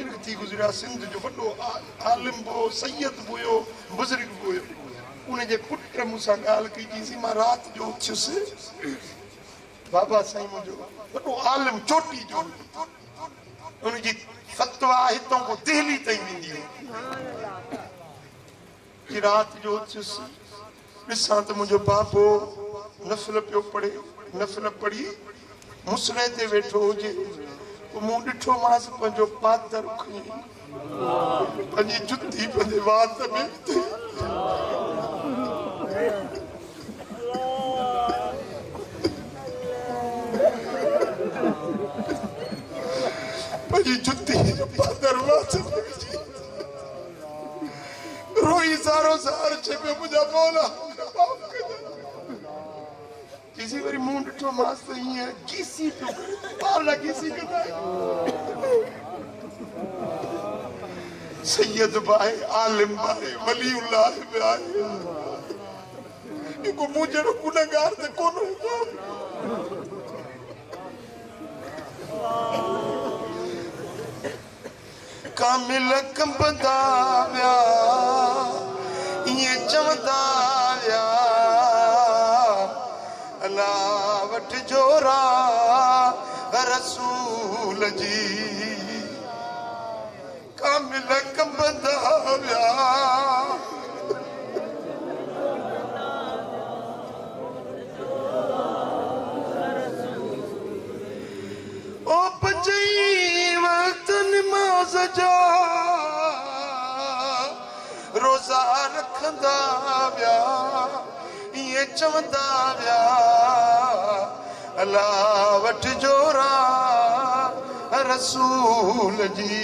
बुजुर्ग थी गुजरिया सिंध जो वॾो आलिम हो सैयद हुयो बुजुर्ग हुयो उनजे पुट मूंसां ॻाल्हि कई चईंसी मां राति जो उथियुसि बाबा साईं मुंहिंजो वॾो आलिम चोटी जो उनजी फतवा हितां को दिल्ली ताईं वेंदी हुई राति जो उथियुसि ॾिसां त मुंहिंजो बाबो नफ़िल पियो पढ़े नफ़िल पढ़ी मुसले ते वेठो हुजे मूं ॾिठो मांसि पंहिंजो पादर खणी पंहिंजी जुती पंहिंजे वात में पंहिंजी जुती पादर वात में रोई सारो सार छे पे मुंहिंजा मौला किसी वरी मुंह ॾिठो मांसि त हीअं गीसी पियो पावला गीसी कंदा सैयद बि आहे आलिम बि आहे वलीउल्लाह बि आहे को मूं जहिड़ो गुनहगार त कोन हूंदो कामिल कंबंदा विया ईअं चवंदा विया अल्लाह वठ जोरा रसूल जी कामिल कंबंदा विया ओ पंजई वक्त नमाज जा रोज़ा रखंदा विया ये चवंदा विया अल्लाह वठ जोरा रसूल जी